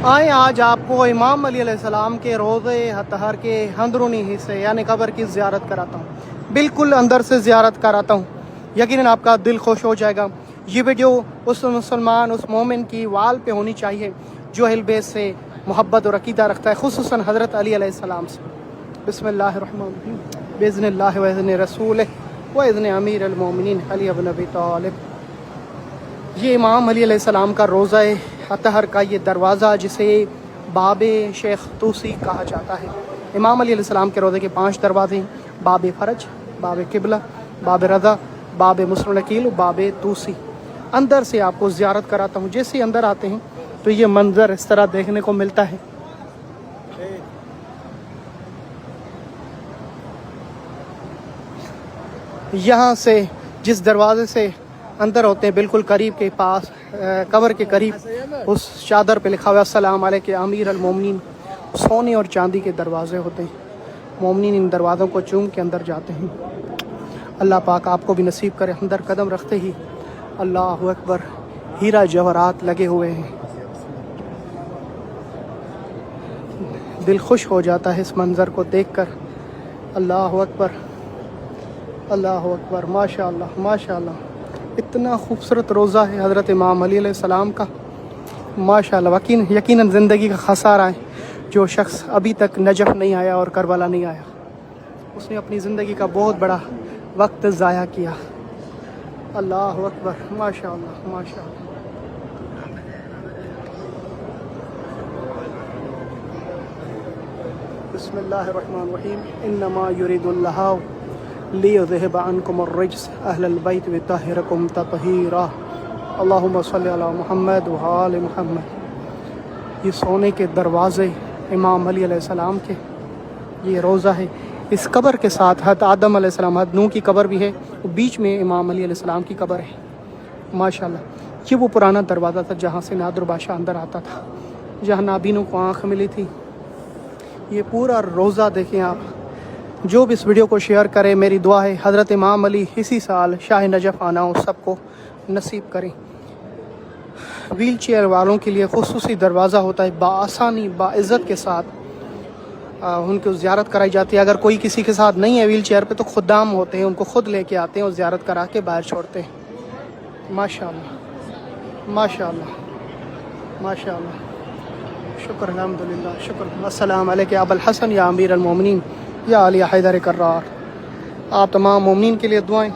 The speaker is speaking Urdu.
آئیں آج آپ کو امام علی علیہ السلام کے روضے اطہر کے اندرونی حصے یعنی قبر کی زیارت کراتا ہوں، بالکل اندر سے زیارت کراتا ہوں، یقیناً آپ کا دل خوش ہو جائے گا۔ یہ ویڈیو اس مسلمان، اس مومن کی وال پہ ہونی چاہیے جو اہل بیت سے محبت اور عقیدہ رکھتا ہے، خصوصاً حضرت علی علیہ السلام سے۔ بسم اللہ الرحمن الرحیم، باذن اللہ واذن رسولہ واذن امیر المومنین علی بن ابی طالب۔ یہ امام علی علیہ السلام کا روضہ اطہر کا یہ دروازہ جسے باب شیخ طوسی کہا جاتا ہے۔ امام علی علیہ السلام کے روضے کے 5 دروازے ہیں: باب فرج، باب قبلہ، باب رضا، باب مسلم العقیل، باب طوسی۔ اندر سے آپ کو زیارت کراتا ہوں۔ جیسے اندر آتے ہیں تو یہ منظر اس طرح دیکھنے کو ملتا ہے۔ یہاں سے جس دروازے سے اندر ہوتے ہیں بالکل قریب کے پاس، قبر کے قریب، اس چادر پہ لکھا ہوا السلام علیکم امیر المومنین۔ سونے اور چاندی کے دروازے ہوتے ہیں، مومنین ان دروازوں کو چوم کے اندر جاتے ہیں۔ اللہ پاک آپ کو بھی نصیب کرے۔ اندر قدم رکھتے ہی اللہ اکبر، ہیرا جواہرات لگے ہوئے ہیں، دل خوش ہو جاتا ہے اس منظر کو دیکھ کر۔ اللہ اکبر، اللہ اکبر، ماشاء اللہ ماشاء اللہ۔ اتنا خوبصورت روضہ ہے حضرت امام علی علیہ السلام کا، ماشاء اللہ۔ یقیناً زندگی کا خسارہ ہے جو شخص ابھی تک نجف نہیں آیا اور کربلا نہیں آیا، اس نے اپنی زندگی کا بہت بڑا وقت ضائع کیا۔ اللہ اکبر، ماشاء اللہ ماشاء اللہ۔ بسم اللہ الرحمن الرحیم، انما یرید اللہ لیذہب عنکم الرجس اہل البیت ویطہرکم تطہیرا۔ اللہم صلی علی محمد وآل محمد۔ یہ سونے کے دروازے امام علی علیہ السلام کے، یہ روضہ ہے۔ اس قبر کے ساتھ حضرت آدم علیہ السلام، حضرت نوح کی قبر بھی ہے، بیچ میں امام علی علیہ السلام کی قبر ہے، ماشاءاللہ۔ یہ وہ پرانا دروازہ تھا جہاں سے نادر بادشاہ اندر آتا تھا، جہاں نابینوں کو آنکھ ملی تھی۔ یہ پورا روضہ دیکھیں آپ۔ جو بھی اس ویڈیو کو شیئر کرے، میری دعا ہے حضرت امام علی اسی سال شاہ نجف آنا ہو سب کو نصیب کریں۔ ویل چیئر والوں کے لیے خصوصی دروازہ ہوتا ہے، بآسانی باعزت کے ساتھ ان کو زیارت کرائی جاتی ہے۔ اگر کوئی کسی کے ساتھ نہیں ہے ویل چیئر پہ تو خدام ہوتے ہیں، ان کو خود لے کے آتے ہیں اور زیارت کرا کے باہر چھوڑتے ہیں۔ ماشاء اللہ ماشاء اللہ ماشاء اللہ، شکر الحمدللہ، شکر۔ السلام علیکم ابو الحسن یا امیر المومنین یا علی حیدر کرار۔ آپ تمام مومنین کے لیے دعائیں۔